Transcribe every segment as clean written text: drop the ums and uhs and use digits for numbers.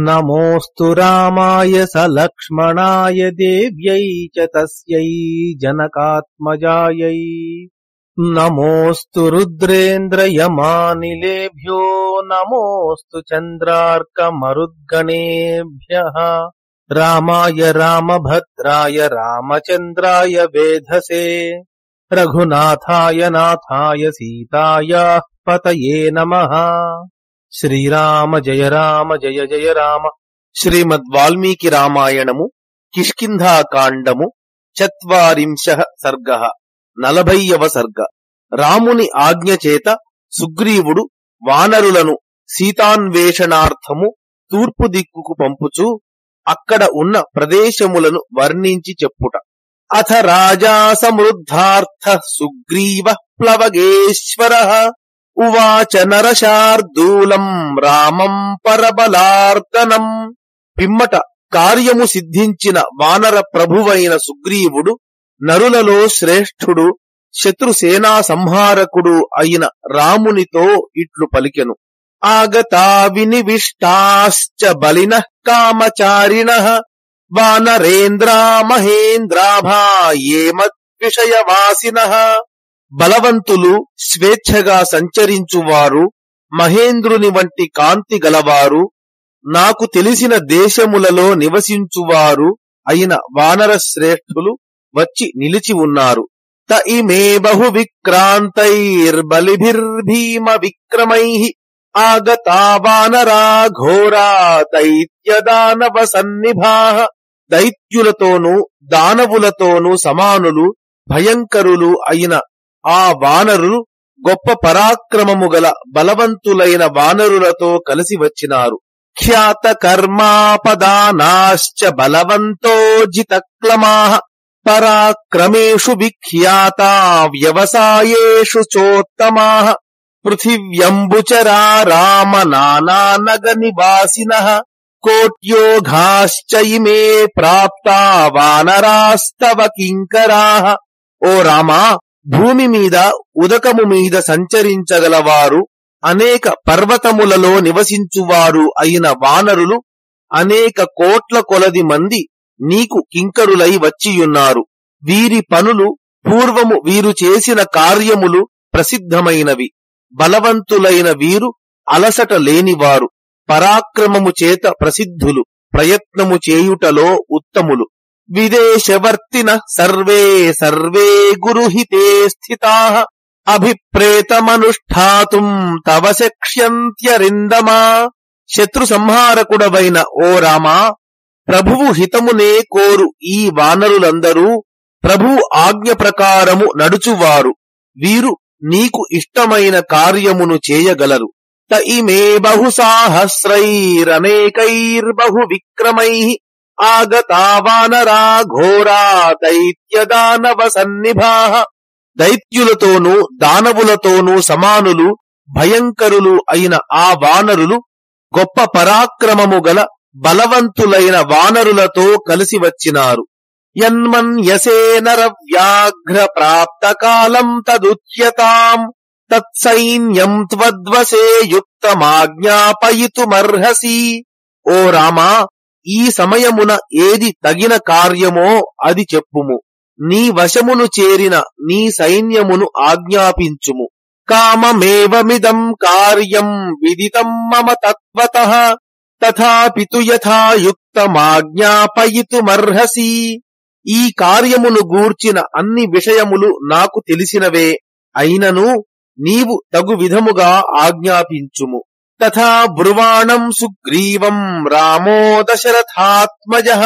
నమోస్తు రామాయ సలక్ష్మణాయ దేవ్యై చ తస్యై జనకాత్మజాయై. నమోస్తు రుద్రేంద్రయమానిలేభ్యో నమోస్తు చంద్రార్కమరుద్గణేభ్యః. రామాయ రామభద్రాయ రామచంద్రాయ వేధసే. రఘునాథాయ నాథాయ సీతాయాః పతయే నమః. శ్రీరామ జయ రామ జయ జయ రామ. శ్రీమద్ వాల్మీకి రామాయణము కిష్కింధాకాండము 40 సర్గః 40వ సర్గ. రాముని ఆజ్ఞ చేత సుగ్రీవుడు వానరులను సీతాన్వేషణార్థము తూర్పు దిక్కుకు పంపుచూ అక్కడ ఉన్న ప్రదేశములను వర్ణించి చెప్పుట. అథ రాజా సమృద్ధార్థ సుగ్రీవ ప్లవగేశ్వరః ఉవాచ నరశార్దూలం రామం పరబలార్దనం. పిమ్మట కార్యము సిద్ధించిన వానర ప్రభువైన సుగ్రీవుడు నరులలో శ్రేష్ఠుడు శత్రుసేనా సంహారకుడు అయిన రామునితో ఇట్లు పలికెను. ఆగతా వినివిష్టాశ్చ బలినః కామచారిణః వానరేంద్రా మహేంద్రాభా ఏ మద్విషయవాసినః. బలవంతులు, స్వేచ్ఛగా సంచరించువారు, మహేంద్రుని వంటి కాంతి గలవారు, నాకు తెలిసిన దేశములలో నివసించువారు అయిన వానర శ్రేష్ఠులు వచ్చి నిలిచి ఉన్నారు. త ఇమే బహు విక్రాంతైర్బలిభిర్భీమ విక్రమైః ఆగతా వానరా ఘోరా దైత్యదానవ సన్నిభాః. దైత్యులతోనూ దానవులతోనూ సమానులు, భయంకరులు అయిన ఆ వానరులు గొప్ప పరాక్రమము గల బలవంతులైన వానరులతో కలిసి వచ్చినారు. ఖ్యాత కర్మాపదానాశ్చ బలవంతో జితక్లమాః పరాక్రమేషు విఖ్యాతా వ్యవసాయేషు చోత్తమాః. పృథివ్యంబుచరా రామ నానానగ నివాసినః కోట్యోఘాశ్చ ఇమే ప్రాప్తా వానరాస్తవ కింకరాః. ఓ రామా, భూమి మీద ఉదకము మీద సంచరించగలవారు, అనేక పర్వతములలో నివసించువారు అయిన వానరులు అనేక కోట్ల కొలది మంది నీకు కింకరులై వచ్చియున్నారు. వీరి పనులు పూర్వము వీరు చేసిన కార్యములు ప్రసిద్ధమైనవి. బలవంతులైన వీరు అలసట లేనివారు, పరాక్రమము చేత ప్రసిద్ధులు, ప్రయత్నము చేయుటలో ఉత్తములు. విదేశవర్తిన సర్వే సర్వే గురుహితే స్థితాః అభిప్రేతమనుష్ఠాతుం తవ శక్ష్యంత్యరిందమా. శత్రు సంహారకుడవైన ఓ రామా, ప్రభువు హితమునే కోరు ఈ వానరులందరూ ప్రభువు ఆజ్ఞ ప్రకారము నడుచువారు. వీరు నీకు ఇష్టమైన కార్యమును చేయగలరు. త ఇమే బహు సాహస్రైరనేకైర్బహు విక్రమైః ఆగతా వానరా ఘోరా దైత్యదానవ సన్నిభాః. దైత్యులతోనూ దానవులతోనూ సమానులు, భయంకరులు అయిన ఆ వానరులు గొప్ప పరాక్రమము గల బలవంతులైన వానరులతో కలిసి వచ్చినారు. యన్మన్యసే నరవ్యాఘ్ర ప్రాప్త కాలం తదుచ్యతాం తత్సైన్యం త్వద్వసే యుక్తమాజ్ఞాపయితుమర్హసి. ఓ రామా, ఈ సమయమున ఏది తగిన కార్యమో అది చెప్పుము. నీ వశమును చేరిన నీ సైన్యమును ఆజ్ఞాపించుము. కామమేవమిదం కార్యం విదితం మమ తత్వతః తథాపితు యథాయుక్తమాజ్ఞాపయితుమర్హసి. ఈ కార్యమును గూర్చిన అన్ని విషయములు నాకు తెలిసినవే అయినను నీవు తగు విధముగా ఆజ్ఞాపించుము. తథా బ్రువాణం సుగ్రీవం రామో దశరథాత్మజః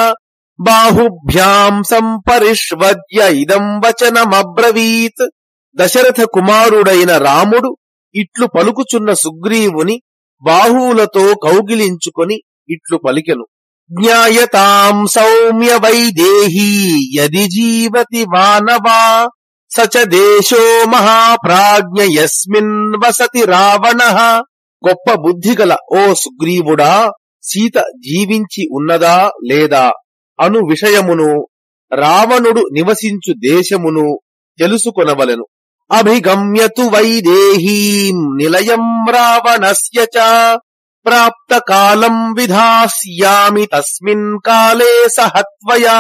బాహుభ్యాం సంపరిష్వద్య ఇదం వచనమబ్రవీత్. దశరథ కుమారుడైన రాముడు ఇట్లు పలుకుచున్న సుగ్రీవుని బాహువులతో కౌగిలించుకొని ఇట్లు పలికెను. జ్ఞాయతాం సౌమ్య వైదేహీ యది జీవతి వానవా సచ దేశో మహాప్రాజ్ఞ యస్మిన్ వసతి రావణః. గొప్ప బుద్ధిగల ఓ సుగ్రీవుడా, సీత జీవించి ఉన్నదా లేదా అను విషయమును రావణుడు నివసించు దేశమును తెలుసుకొనవలెను. అభిగమ్యతు వైదేహీం నిలయం రావణస్య చ ప్రాప్త కాలం విధాస్యామి తస్మిన్ కాలే సహత్వయా.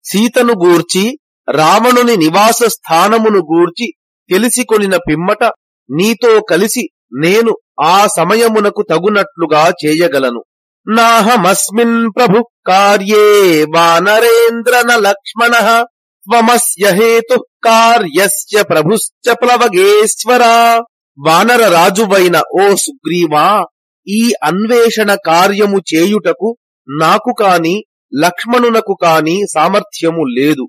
సీతను గూర్చి రావణుని నివాస స్థానమును గూర్చి తెలిసికొనిన పిమ్మట నీతో కలిసి నేను ఆ సమయమునకు తగునట్లుగా చేయగలను. నాహమస్మిన్ ప్రభు కార్యే వానరేంద్రన లక్ష్మణ త్వమస్య హేతు కార్యస్య ప్రభుశ్చ ప్లవగేశ్వరా. వానర రాజువైన ఓ సుగ్రీవా, ఈ అన్వేషణ కార్యము చేయుటకు నాకు కాని లక్ష్మణునకు కాని సామర్థ్యము లేదు.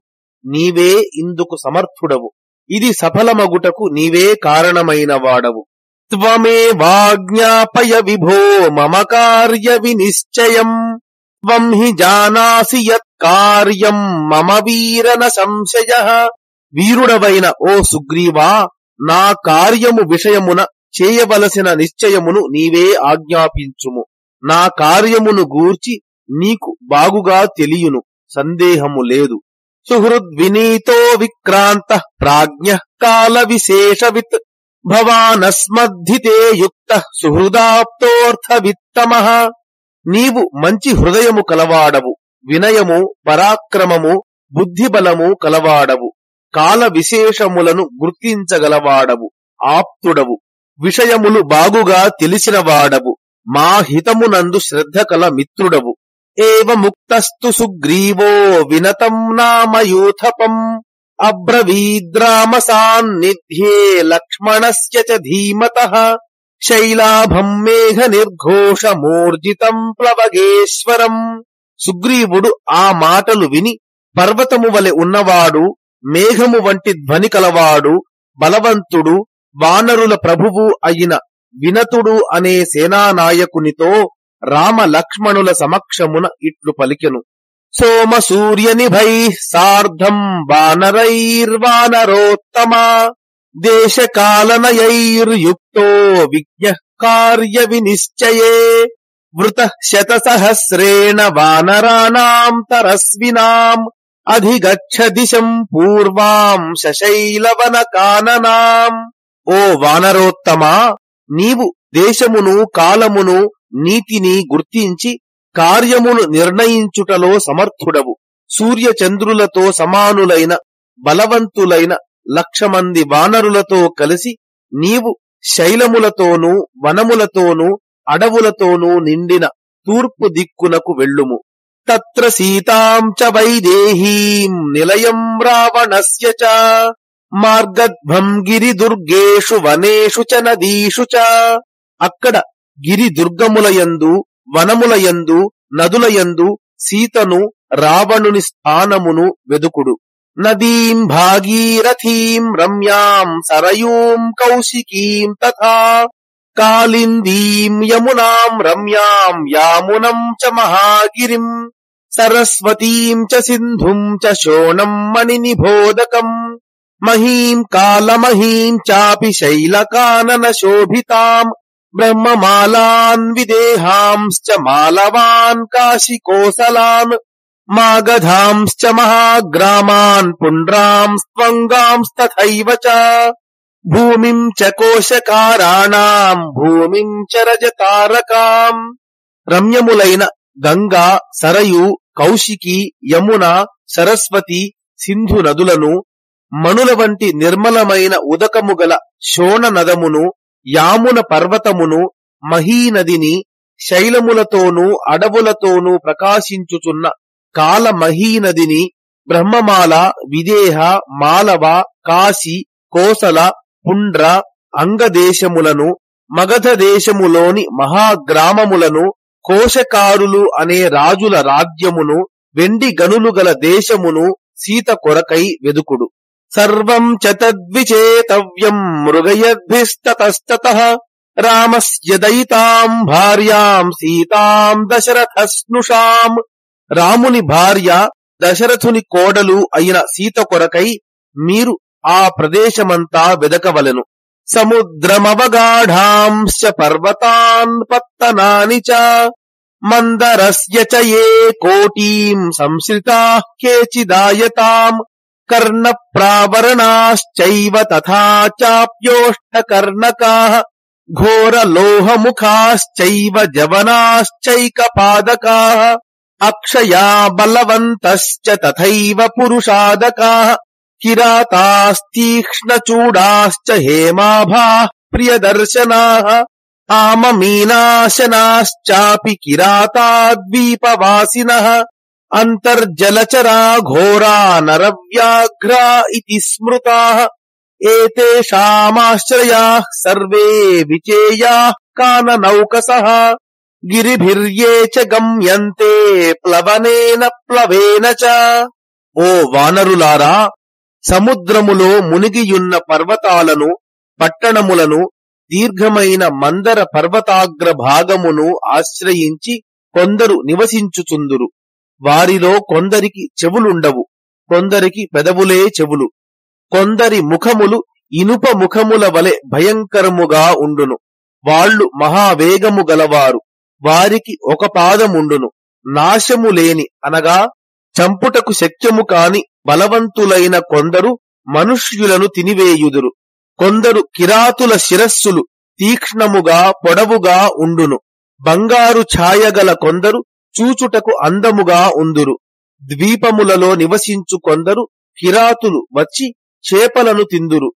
నీవే ఇందుకు సమర్థుడవు. ఇది సఫలమగుటకు నీవే కారణమైన వాడవు. త్వమేవాజ్ఞాపయ విభో మమ కార్య వినిశ్చయం. త్వం హి జానాసి యత్ కార్యం మమ వీరన సంశయః. వీరుడవైన ఓ సుగ్రీవా, నా కార్యము విషయమున చేయవలసిన నిశ్చయమును నీవే ఆజ్ఞాపించుము. నా కార్యమును గూర్చి నీకు బాగుగా తెలియును, సందేహము లేదు. సుహృద్వినీతో విక్రాంతః ప్రాజ్ఞః కాల విశేషవిత్ భవానస్మద్ధితే యుక్తః సుహృదాప్తోర్థవిత్తమః. నీవు మంచి హృదయము కలవాడవు, వినయము, పరాక్రమము, బుద్ధిబలము కలవాడవు, కాల విశేషములను గుర్తించగలవాడవు, ఆప్తుడవు, విషయములు బాగుగా తెలిసినవాడవు, మా హితమునందు శ్రద్ధ కల మిత్రుడవు. ఏవముక్తస్తు సుగ్రీవో వినతం నామ యూథపం అబ్రవీద్రామ సాన్నిధ్యే లక్ష్మణస్య చ ధీమతః. శైలాభం మేఘ నిర్ఘోషమూర్జితం ప్లవగేశ్వరం. సుగ్రీవుడు ఆ మాటలు విని పర్వతము వలె ఉన్నవాడు, మేఘము వంటి ధ్వని కలవాడు, బలవంతుడు, వానరుల ప్రభువు అయిన వినతుడు అనే సేనానాయకునితో రామ లక్ష్మణుల సమక్షమున ఇట్లు పలికెను. సోమ సూర్య నిభై సార్ధం వానరైర్వానరోత్తమా దేశకాలనయైర్యుక్తో విజ్ఞః కార్య వినిశ్చయే. వృత శతసహస్రేణ వానరాణాం తరస్వినాం అధిగచ్చ దిశం పూర్వాం శశైలవన కాననాం. ఓ వానరోత్తమా, నీవు దేశమును, కాలమును, నీతిని గుర్తించి కార్యమును నిర్ణయించుటలో సమర్థుడవు. సూర్యచంద్రులతో సమానులైన బలవంతులైన 1,00,000 మంది వానరులతో కలిసి నీవు శైలములతోనూ వనములతోనూ అడవులతోనూ నిండిన తూర్పు దిక్కునకు వెళ్ళుము. తత్ర సీతాం చ వైదేహీం నిలయం రావణస్య చ మార్గధ్వం గిరిదుర్గేషు వనేషు చ నదీషు చ. అక్కడ గిరి దుర్గములయందు, వనములయందు, నదులయందు సీతను, రావణుని స్థానమును వెదుకుడు. నదీం భాగీరథీం రమ్యాం సరయూం కౌశికీం తథా కాళిందీం యమునాం రమ్యాం యామునం చ మహాగిరిం సరస్వతీం చ సింధుం చ శోణం మణినిబోధకం మహీం కాలమహీం చాపి శైలకానన శోభితాం బ్రహ్మమాలాన్ విదేహాంశ్చ మాలవాన్ కాశికోసలాన్ మాగధాంశ్చ మహాగ్రామాన్ పుండ్రాంస్త్వంగాంస్తథైవ చ భూమిం చ కోశకారాణాం భూమిం చ రజతారకాం. రమ్యములైన గంగా, సరయు, కౌశికి, యమున, సరస్వతి, సింధు నదులను, మణుల వంటి నిర్మలమైన ఉదకము గల శోణ నదమును, యామున పర్వతమును, మహీనదిని, శైలములతోనూ అడవులతోనూ ప్రకాశించుచున్న కాల మహీనదిని, బ్రహ్మమాల, విదేహ, మాలవ, కాశీ, కోసల, పుండ్ర, అంగదేశములను, మగధ దేశములోని మహాగ్రామములను, కోశకారులు అనే రాజుల రాజ్యమును, వెండి గనులు గల దేశమును సీత కొరకై వెదుకుడు. సర్వం చ తద్విచేతవ్యం మృగయద్భిస్తతస్తతః రామస్య దయితాం భార్యాం సీతాం దశరథస్నుషాం. రాముని భార్య దశరథుని కోడలు అయిన సీత కొరకై మీరు ఆ ప్రదేశమంతా వెదకవలెను. సముద్రమవగాఢాంశ్చ పర్వతాన్ పత్తనాని చ మందరస్య చ ఏ కోటీం సంశ్రితాః కేచిదాయతాం కర్ణప్రావరణాశ్చైవ తథా చాప్యోష్ఠకర్ణకాః ఘోరలోహముఖాశ్చైవ జవనాశ్చైకపాదకాః అక్షయా బలవంతశ్చ తథైవ పురుషాదకాః కిరాతాస్తీక్ష్ణచూడాశ్చ హేమాభాః ప్రియదర్శనాః ఆమమీనాశనాశ్చాపి కిరాతాద్వీపవాసినః అంతర్జలచరా ఘోరా నరవ్యాఘ్రా ఇతి స్మృతాః ఏతేషామాశ్రయాః సర్వే విచేయాః కాననౌకసః గిరిభిర్యే చ గమ్యంతే ప్లవనేన ప్లవేన చ. ఓ వానరులారా, సముద్రములో మునిగియున్న పర్వతాలను, పట్టణములను, దీర్ఘమైన మందర పర్వతాగ్ర భాగమును ఆశ్రయించి కొందరు నివసించుచుందురు. వారిలో కొందరికి చెవులుండవు, కొందరికి పెదవులే చెవులు. కొందరి ముఖములు ఇనుప ముఖముల వలె భయంకరముగా ఉండును. వాళ్ళు మహావేగము గలవారు. వారికి ఒక పాదముండును. నాశము లేని అనగా చంపుటకు శక్యము కాని బలవంతులైన కొందరు మనుష్యులను తినివేయుదురు. కొందరు కిరాతుల శిరస్సులు తీక్ష్ణముగా పొడవుగా ఉండును. బంగారు ఛాయగల కొందరు చూచుటకు అందముగా ఉందురు. ద్వీపములలో నివసించు కొందరు కిరాతులు వచ్చి చేపలను తిందురు.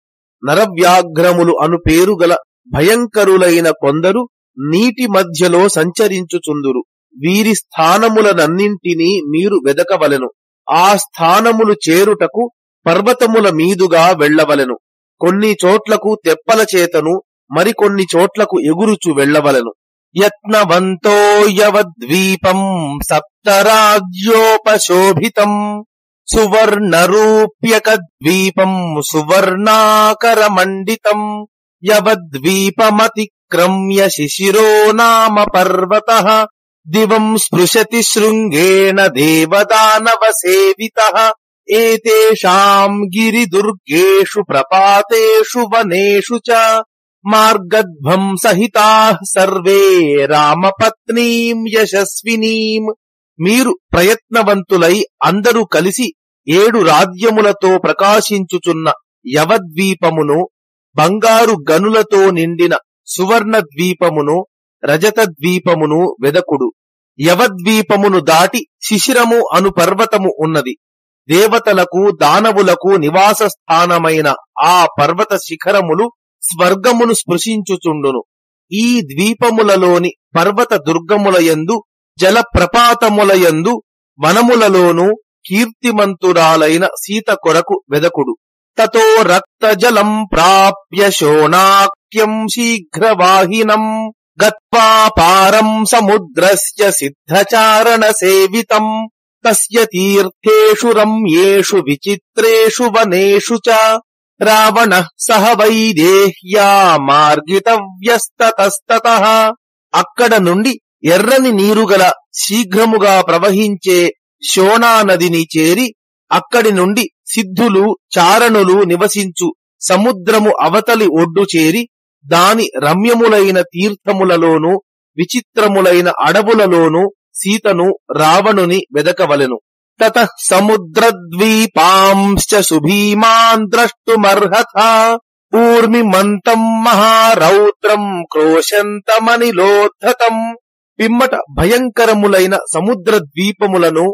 నరవ్యాఘ్రములు అను పేరు గల భయంకరులైన కొందరు నీటి మధ్యలో సంచరించుచుందురు. వీరి స్థానములనన్నింటినీ మీరు వెదకవలెను. ఆ స్థానములు చేరుటకు పర్వతముల మీదుగా వెళ్లవలెను. కొన్ని చోట్లకు తెప్పల చేతను, మరికొన్ని చోట్లకు ఎగురుచు వెళ్లవలెను. యత్నవంతో యవద్వీపం సప్తరాజ్యోపశోభితం సువర్ణరూప్యకద్వీపం సువర్ణాకరమండితం యవద్వీపమతిక్రమ్య శిశిరో నామ పర్వతః దివం స్పృశతి శృంగేణ దేవదానవ సేవితః ఏతేషాం గిరిదుర్గేషు ప్రపాతేషు వనేషు చ మార్గధ్వం సహితాః సర్వే రామపత్నీం యశస్వినీం. మీరు ప్రయత్నవంతులై అందరూ కలిసి 7 రాజ్యములతో ప్రకాశించుచున్న యవద్వీపమును, బంగారు గనులతో నిండిన సువర్ణ ద్వీపమును, రజత ద్వీపమును వెదకుడు. యవద్వీపమును దాటి శిశిరము అను పర్వతము ఉన్నది. దేవతలకు, దానవులకు నివాస స్థానమైన ఆ పర్వత శిఖరములు స్వర్గమును స్పృశించుచుండును. ఈ ద్వీపములలోని పర్వత దుర్గములయందు, జలప్రపాతములయందు, వనములలోను కీర్తిమంతురాలైన సీత కొరకు వెదకుడు. తతో రక్తజలం ప్రాప్య శోణాక్యం శీఘ్రవాహినం గత్వా పారం సముద్రస్య సిద్ధచారణ సేవితం తస్య తీర్థేషు రమ్యేషు విచిత్రేషు వనేషు చ రావణః సహ వైదేహ్యా మార్గితవ్యస్తతస్తతః. అక్కడ నుండి ఎర్రని నీరుగల శీఘ్రముగా ప్రవహించే శోణా నదిని చేరి అక్కడి నుండి సిద్ధులు, చారణులు నివసించు సముద్రము అవతలి ఒడ్డు చేరి దాని రమ్యములైన తీర్థములలోను, విచిత్రములైన అడవులలోను సీతను, రావణుని వెదకవలెను. తతః సముద్రద్వీపాంశ్చ సుభీమాన్ ద్రష్టుమర్హత ఊర్మిమంతం మహారౌద్రం క్రోశంతమనిలోద్ధతం. పిమ్మట భయంకరములైన సముద్ర ద్వీపములను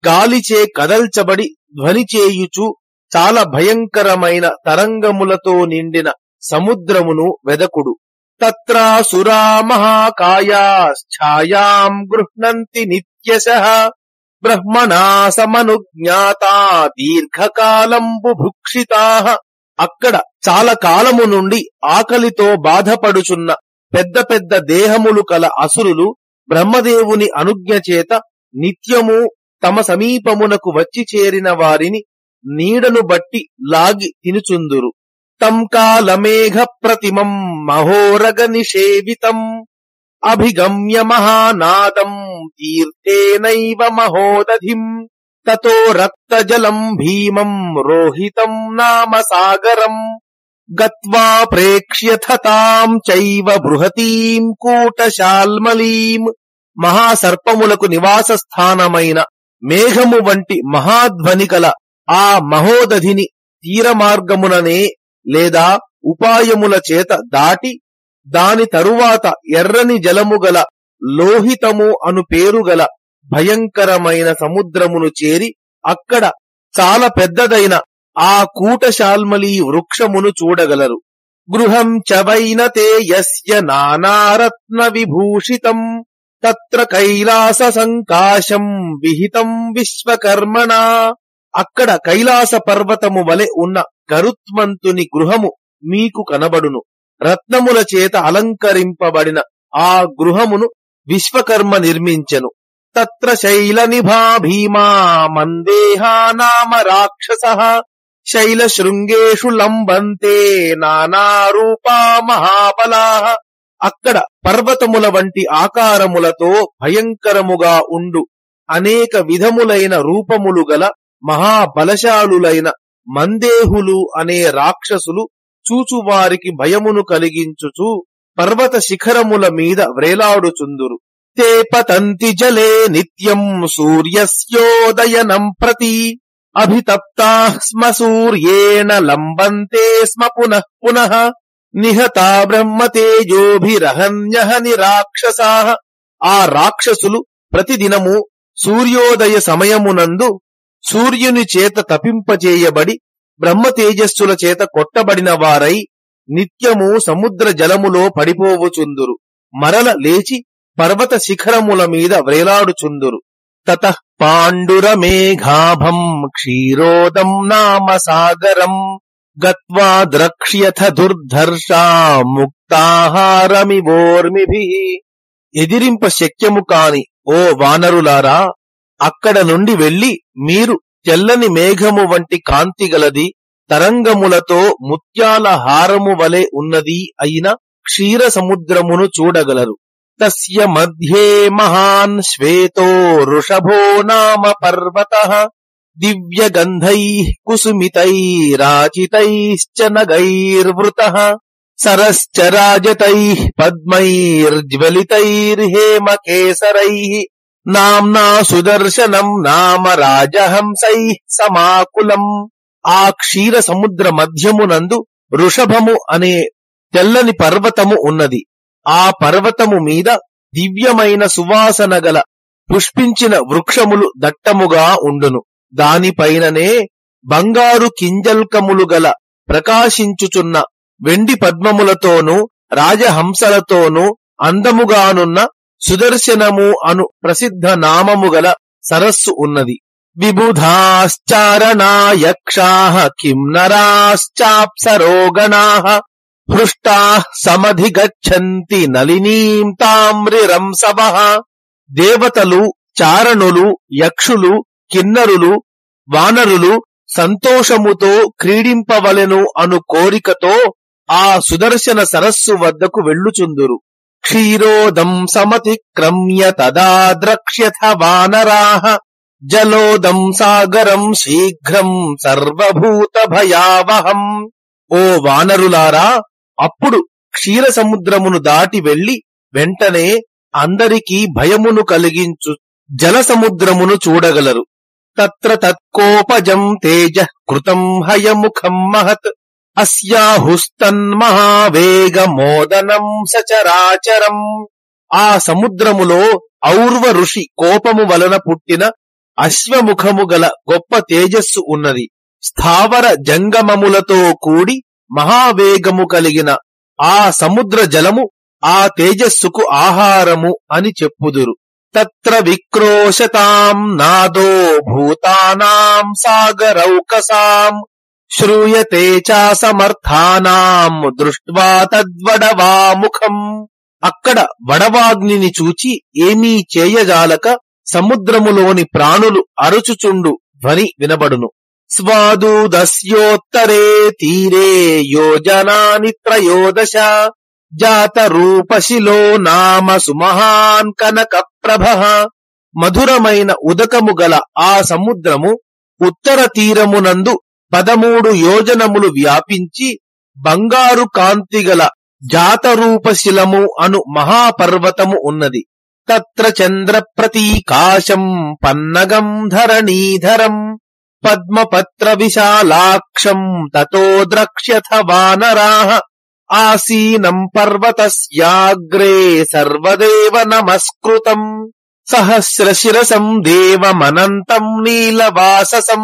గాలిచే కదల్చబడి ధ్వని చేయుచు చాలా భయంకరమైన తరంగములతో నిండిన సముద్రమును వెదకుడు. తత్రాసురా మహాకాయాశ్ఛాయాం గృహ్ణంతి నిత్యశః బ్రహ్మణా సమనుజ్ఞాతా దీర్ఘకాలం బుభుక్షితాః. అక్కడ చాలా కాలము నుండి ఆకలితో బాధపడుచున్న పెద్ద పెద్ద దేహములు కల అసురులు బ్రహ్మదేవుని అనుజ్ఞ చేత నిత్యము తమ సమీపమునకు వచ్చి చేరిన వారిని నీడను బట్టి లాగి తినుచుందురు. తం కాలమేఘ ప్రతిమం మహోరగ నిషేవితం అభిగమ్య మహానాదం తీర్థేనైవ మహోదధిం తతో రక్తజలం భీమం రోహితం నామ సాగరం గత్వా ప్రేక్ష్యథ తాం చైవ బృహతీం కూటశాల్మలీం. మహాసర్పములకు నివాస స్థానమైన మేఘము వంటి మహాధ్వని కల ఆ మహోదధిని తీరమార్గముననే లేదా ఉపాయముల చేత దాటి దాని తరువాత ఎర్రని జలము గల లోహితము అను పేరుగల భయంకరమైన సముద్రమును చేరి అక్కడ చాలా పెద్దదైన ఆ కూటశాల్మలి వృక్షమును చూడగలరు. గృహం చ వైనతే యస్య నానారత్న విభూషితం తత్ర కైలాస సంకాశం విహితం విశ్వకర్మణా. అక్కడ కైలాస పర్వతము వలె ఉన్న గరుత్మంతుని గృహము మీకు కనబడును. రత్నముల చేత అలంకరింపబడిన ఆ గృహమును విశ్వకర్మ నిర్మించెను. తత్ర శైల నిభా భీమా మందేహా నామ రాక్షసః శైల శృంగేషు లంబంతే నానారూపా మహాబలాః. అక్కడ పర్వతముల వంటి ఆకారములతో భయంకరముగా ఉండు అనేక విధములైన రూపములు గల మహాబలశాలులైన మందేహులు అనే రాక్షసులు చూచువారికి భయమును కలిగించుచు పర్వత శిఖరముల మీద వ్రేలాడుచుందురు. తే పతంతి జలే నిత్యం సూర్యస్యోదయనం ప్రతి అభితప్తాః స్మ సూర్యేణ లంబంతే స్మ పునః పునః నిహతా బ్రహ్మతేజోభిరహన్యహని రాక్షసాః. ఆ రాక్షసులు ప్రతిదినము సూర్యోదయ సమయమునందు సూర్యుని చేత తపింపచేయబడి బ్రహ్మతేజస్సుల చేత కొట్టబడిన వారై నిత్యము సముద్ర జలములో పడిపోవుచుందురు. మరల లేచి పర్వత శిఖరముల మీద వ్రేలాడుచుందురు. తతః పాండురమేఘాభం క్షీరోదం నామ సాగరం గత్వా ద్రక్ష్యథ దుర్ధర్షా ముక్తాహారమివోర్మిభిః. ఎదిరింప శక్యము కాని ఓ వానరులారా, అక్కడ నుండి వెళ్లి మీరు తెల్లని మేఘము వంటి కాంతిగలది తరంగములతో ముత్యాల హారము వలె ఉన్నది అయిన క్షీర సముద్రమును చూడగలరు. తస్య మధ్యే మహాన్ శ్వేతో వృషభో నామ పర్వతః దివ్యగంధైః కుసుమితైరాచితైశ్చ నగైర్వృతః సరశ్చ రాజతైః పద్మైర్జ్వలితైర్హేమకేసరైః నామ్నా సుదర్శనం నామ రాజహంసైః సమాకులం. ఆ క్షీర సముద్ర మధ్యమునందు వృషభము అనే తెల్లని పర్వతము ఉన్నది. ఆ పర్వతము మీద దివ్యమైన సువాసన గల పుష్పించిన వృక్షములు దట్టముగా ఉండును. దానిపైననే బంగారు కింజల్కములు గల ప్రకాశించుచున్న వెండి పద్మములతోనూ రాజహంసలతోనూ అందముగానున్న సుదర్శనము అను ప్రసిద్ధ నామము గల సరస్సు ఉన్నది. విబుధాశ్చారణా యక్షాః కింనరాశ్చాప్సరోగణాః హృష్టాః సమధిగచ్చంతి నళినీం తామ్రిరంసవః. దేవతలు, చారణులు, యక్షులు, కిన్నరులు, వానరులు సంతోషముతో క్రీడింపవలెను అను కోరికతో ఆ సుదర్శన సరస్సు వద్దకు వెళ్ళుచుందురు. క్షీరోదం సమతిక్రమ్య తదా ద్రక్ష్యథ వానరాః జలోదం సాగరం శీఘ్రం సర్వభూత భయావహం. ఓ వానరులారా, అప్పుడు క్షీర సముద్రమును దాటి వెళ్లి వెంటనే అందరికీ భయమును కలిగించు జల సముద్రమును చూడగలరు. తత్ర తత్కోపజం తేజః కృతం హయముఖం మహత్ అస్యాహుస్తన్మహావేగమోదనం సచరాచరం. ఆ సముద్రములో ఔర్వ ఋషి కోపము వలన పుట్టిన అశ్వముఖము గల గొప్ప తేజస్సు ఉన్నది. స్థావర జంగమములతో కూడి మహావేగము కలిగిన ఆ సముద్ర జలము ఆ తేజస్సుకు ఆహారము అని చెప్పుదురు. తత్ర విక్రోశతాం నాదో భూతానాం సాగరౌకసాం శ్రూయతే చాసమర్థానాం దృష్ట్వా తద్వడవాముఖం. అక్కడ వడవాగ్నిని చూచి ఏమీ చేయజాలక సముద్రములోని ప్రాణులు అరుచుచుండు ధ్వని వినబడును. స్వాదూదస్యోత్తరే తీరే యోజనాని త్రయోదశ జాత రూపశిలో నామ సుమహాన్ కనక ప్రభః. మధురమైన ఉదకము గల ఆ సముద్రము ఉత్తర తీరమునందు 13 యోజనములు వ్యాపించి బంగారు కాంతిగల జాతరూపశిలము అను మహాపర్వతము ఉన్నది. తత్ర చంద్ర ప్రతీకాశం పన్నగం ధరణీధరం పద్మపత్ర విశాలాక్షం తతో ద్రక్ష్యథ వానరాః. ఆసీనం పర్వతస్యాగ్రే సర్వదేవ నమస్కృతం సహస్రశిరసం దేవమనంతం నీలవాససం.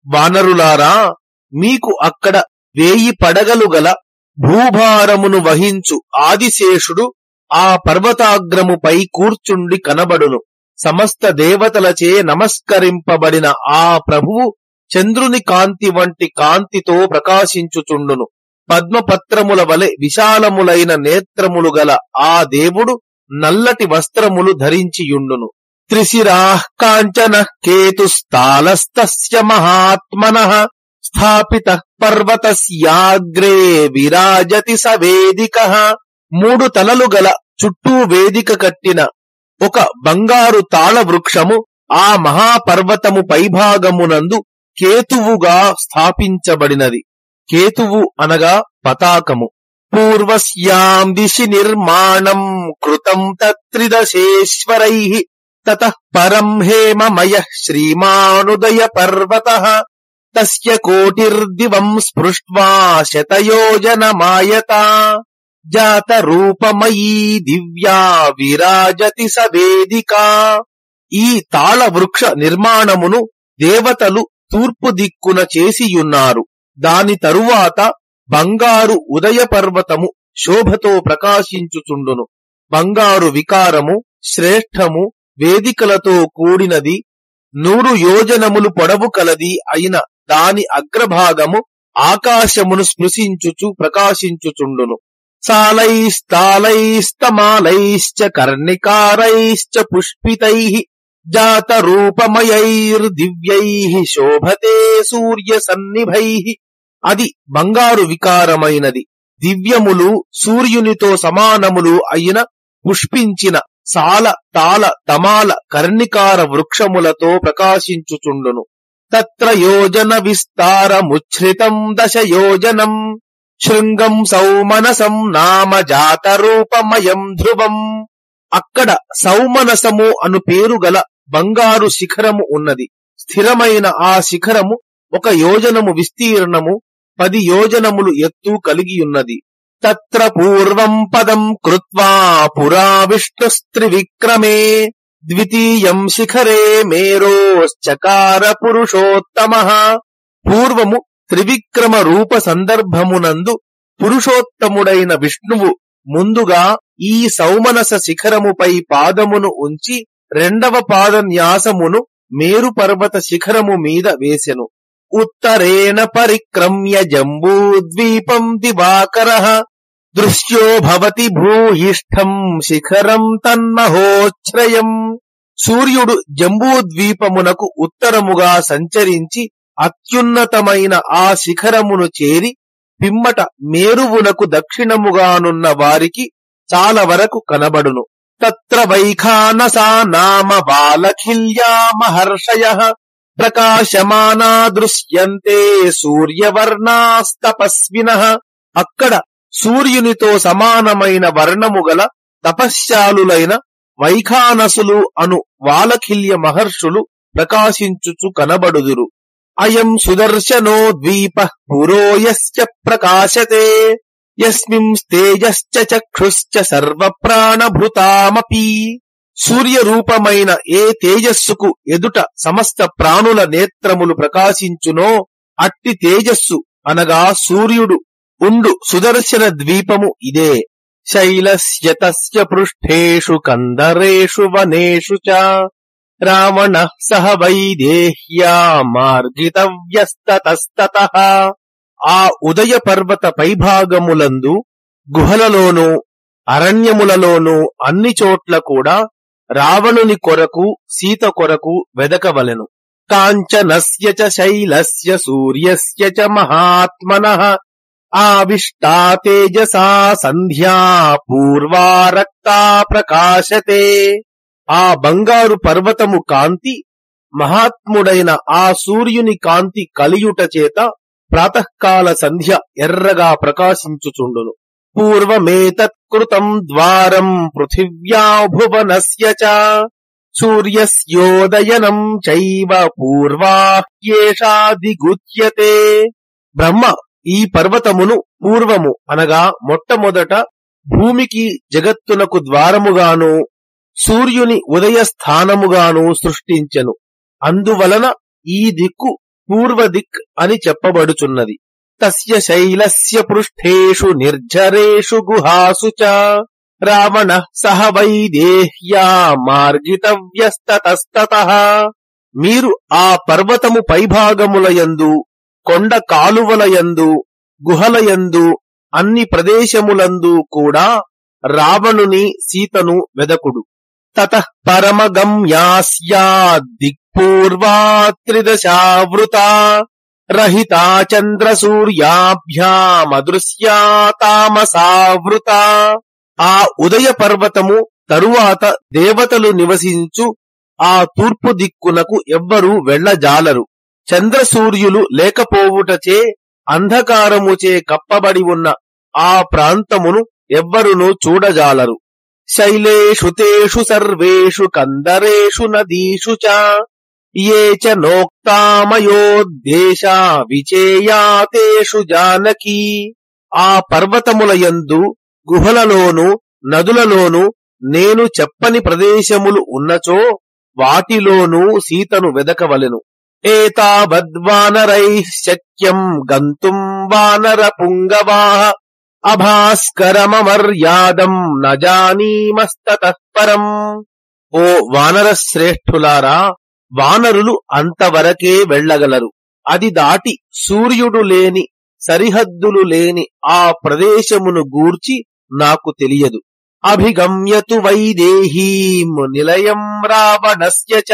వానరులారా, మీకు అక్కడ 1000 పడగలు గల భూభారమును వహించు ఆదిశేషుడు ఆ పర్వతాగ్రముపై కూర్చుండి కనబడును. సమస్త దేవతలచే నమస్కరింపబడిన ఆ ప్రభువు చంద్రుని కాంతి వంటి కాంతితో ప్రకాశించుచుండును. పద్మపత్రముల వలె విశాలములైన నేత్రములు గల ఆ దేవుడు నల్లటి వస్త్రములు ధరించియుండును. త్రిశిరాః కాంచనః కేతుస్తాలస్తస్య మహాత్మనః స్థాపితః పర్వతస్యాగ్రే విరాజతి స వేదికః. 3 తలలు గల చుట్టూ వేదిక కట్టిన ఒక బంగారు తాళ వృక్షము ఆ మహాపర్వతము పైభాగమునందు కేతువుగా స్థాపించబడినది. కేతువు అనగా పతాకము. పూర్వస్యాం దిశి నిర్మాణం కృతం తత్రిదశేశ్వరైః తతః పరం హేమమయః శ్రీమానుదయ పర్వతః తస్య కోటిర్దివం స్పృష్ట్వా శతయోజనమాయతా జాత రూపమయీ దివ్యా విరాజతి స వేదికా. ఈ తాళ వృక్ష నిర్మాణమును దేవతలు తూర్పు దిక్కున చేసియున్నారు. దాని తరువాత బంగారు ఉదయ పర్వతము శోభతో ప్రకాశించుచుండును. బంగారు వికారము శ్రేష్టము వేదికలతో కూడినది 100 యోజనములు పొడవు కలది అయిన దాని అగ్రభాగము ఆకాశమును స్పృశించుచు ప్రకాశించుచుండును. సాలైస్తాలైస్తమాలైశ్చ కర్ణికారైశ్చ పుష్పితైః జాత రూపమయైర్దివ్యైః శోభతే సూర్య సన్నిభైః. అది బంగారు వికారమైనది. దివ్యములు సూర్యునితో సమానములు అయిన పుష్పించిన సాల తాళ తమాల కర్ణికార వృక్షములతో ప్రకాశించుచుండును. తత్ర యోజన విస్తారముచ్ఛ్రితం 10 యోజనం శృంగం సౌమనసం నామ జాత రూపమయం ధ్రువం. అక్కడ సౌమనసము అను పేరు గల బంగారు శిఖరము ఉన్నది. స్థిరమైన ఆ శిఖరము 1 యోజనము విస్తీర్ణము 10 యోజనములు ఎత్తు కలిగియున్నది. తత్ర పూర్వం పదం కృత్వా పురా విష్ణుస్త్రివిక్రమే ద్వితీయం శిఖరే మేరోశ్చకార పురుషోత్తమః. పూర్వము త్రివిక్రమ రూప సందర్భమునందు పురుషోత్తముడైన విష్ణువు ముందుగా ఈ సౌమనస శిఖరముపై పాదమును ఉంచి 2వ పాదన్యాసమును మేరు పర్వత శిఖరము మీద వేసెను. ఉత్తరేణ పరిక్రమ్య జంబూద్వీపం దివాకరః దృశ్యో భవతి భూయిష్టం శిఖరం తన్మహోచ్ఛ్రయం. సూర్యుడు జంబూద్వీపమునకు ఉత్తరముగా సంచరించి అత్యున్నతమైన ఆ శిఖరమును చేరి పిమ్మట మేరువునకు దక్షిణముగానున్న వారికి చాలా వరకు కనబడును. తత్ర వైఖానసా నామ బాలఖిల్యా మహర్షయః ప్రకాశమానా దృశ్యంతే సూర్యవర్ణాస్తపస్వినః. అక్కడ సూర్యునితో సమానమైన వర్ణము గల తపశ్శాలులైన వైఖానసులు అను వాలఖిల్య మహర్షులు ప్రకాశించుచు కనబడుదురు. అయం సుదర్శనో ద్వీపః పురో యస్య ప్రకాశతే యస్మింస్తేజశ్చ చక్షుశ్చ సర్వప్రాణభృతామపి. సూర్యరూపమైన ఏ తేజస్సుకు ఎదుట సమస్త ప్రాణుల నేత్రములు ప్రకాశించునో అట్టి తేజస్సు అనగా సూర్యుడు ఉండు సుదర్శన ద్వీపము ఇదే. శైలస్య తస్య పృష్ఠేషు కందరేషు వనేషు చ రావణః సహ వైదేహ్యా మార్గితవ్యస్తతస్తతః. ఆ ఉదయ పర్వత పైభాగములందు గుహలలోనూ అరణ్యములలోనూ అన్ని చోట్ల కూడా రావణుని కొరకు సీత కొరకు వెదకవలెను. కాంచనస్య చ శైలస్య సూర్యస్య చ మహాత్మనః ఆవిష్టా తేజసా సంధ్యా పూర్వా రక్తా ప్రకాశతే. ఆ బంగారు పర్వతము కాంతి మహాత్ముడైన ఆ సూర్యుని కాంతి కలియుట చేత ప్రాతకాల సంధ్య ఎర్రగా ప్రకాశించుచుండును. పూర్వమేతత్కృతం ద్వారం పృథివ్యా భువనస్య చ సూర్యస్యోదయనం చైవ పూర్వాహ్యేషాదిగుచ్యతే. బ్రహ్మ ఈ పర్వతమును పూర్వము అనగా మొట్టమొదట భూమికి జగత్తునకు ద్వారముగాను సూర్యుని ఉదయ స్థానముగాను సృష్టించెను. అందువలన ఈ దిక్కు పూర్వదిక్ అని చెప్పబడుచున్నది. తస్య శైలస్య పృష్ఠేషు నిర్జరేషు గుహాసు చ రావణః సహ వైదేహ్యా మార్గితవ్యస్తతస్తతః. మీరు ఆ పర్వతము పైభాగములయందు, కొండ కాలువలయందు, గుహలయందు, అన్ని ప్రదేశములందు కూడా రావణుని సీతను వెదకుడు. తతః పరమగమ్యాస్యా దిక్పూర్వా త్రిదశావృతా రహితా చంద్రసూర్యాభ్యామదృశ్యా తామసావృతా. ఆ ఉదయ పర్వతము తరువాత దేవతలు నివసించు ఆ తూర్పు దిక్కునకు ఎవ్వరూ వెళ్లజాలరు. చంద్రసూర్యులు లేకపోవుటచే అంధకారముచే కప్పబడి ఉన్న ఆ ప్రాంతమును ఎవ్వరునూ చూడజాలరు. శైలేషు తేషు సర్వేషు కందరేషు నదీషు చ ఏ చ నోక్తామయోద్దేశా విచేయాతేషు జానకీ. ఆ పర్వతములయందు, గుహలలోను, నదులలోను నేను చెప్పని ప్రదేశములు ఉన్నచో వాటిలోనూ సీతను వెదకవలెను. ఏతావద్వానరైః శక్యం గంతుం వానర పుంగవాః అభాస్కరమమర్యాదం న జానీమస్తతః పరం. ఓ వానర శ్రేష్ఠులారా, వానరులు అంతవరకే వెళ్లగలరు. అది దాటి సూర్యుడు లేని, సరిహద్దులు లేని ఆ ప్రదేశమును గూర్చి నాకు తెలియదు. అభిగమ్యతు వైదేహీం నిలయం రావణస్య చ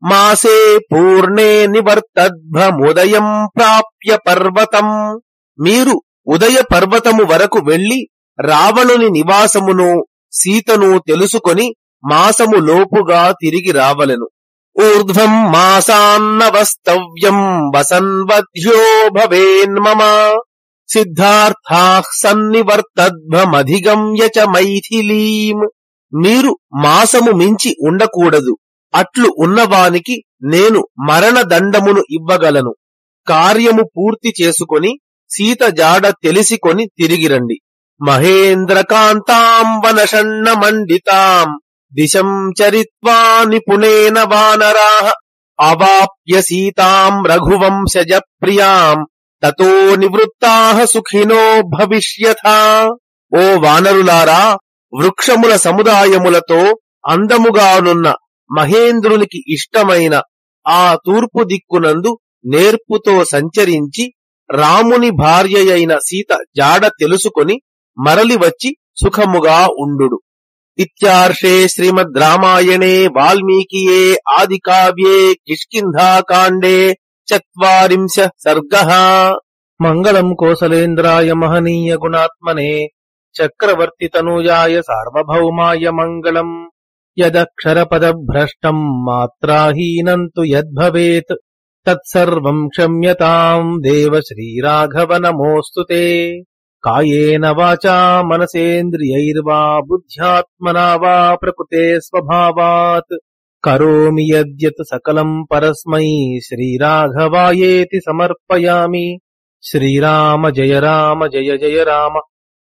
మాసే పూర్ణే నివర్తద్భముదయం ప్రాప్య పర్వతం. మీరు ఉదయ పర్వతము వరకు వెళ్లి రావణుని నివాసమును, సీతను తెలుసుకొని మాసము లోపుగా తిరిగి రావలెను. ఊర్ధ్వం మాసాన్నవస్తవ్యం వసన్వధ్యో భవేన్మమ సిద్ధార్థాః సన్నివర్తద్భమధిగమ్య చ మైథిలీం. మీరు మాసము మించి ఉండకూడదు. అట్లు ఉన్నవానికి నేను మరణదండమును ఇవ్వగలను. కార్యము పూర్తి చేసుకొని సీత జాడ తెలిసికొని తిరిగిరండి. మహేంద్రకాంతాం వనషణ్ణ మండితాం దిశం చరిత్వా నిపుణేన వానరాః అవాప్య సీతాం రఘువంశజ ప్రియాం తతో నివృత్తాః సుఖినో భవిష్యథా. ఓ వానరులారా, వృక్షముల సముదాయములతో అందముగానున్న మహేంద్రునికి ఇష్టమైన ఆ తూర్పు దిక్కునందు నేర్పుతో సంచరించి రాముని భార్యయైన సీత జాడ తెలుసుకొని మరలి వచ్చి సుఖముగా ఉండు. ఇత్యార్షే శ్రీమద్ రామాయణే వాల్మీకియే ఆదికావ్యే కిష్కింధాకాండే 40 సర్గః. మంగళం కోసలేంద్రాయ మహనీయ గుణాత్మనే చక్రవర్తి తనూజాయ సార్వభౌమాయ మంగళం. యదక్షరపదభ్రష్టం మాత్రాహీనం తు యద్భవేత్ తత్సర్వం క్షమ్యతాం దేవ శ్రీరాఘవ నమోస్తుతే. కాయేన వాచా మనసేంద్రియైర్వా బుద్ధ్యాత్మనా వా ప్రకృతే స్వభావాత్ కరోమి యద్యత్ సకలం పరస్మై శ్రీరాఘవాయేతి సమర్పయామి. శ్రీరామ జయ రామ జయ జయ రామ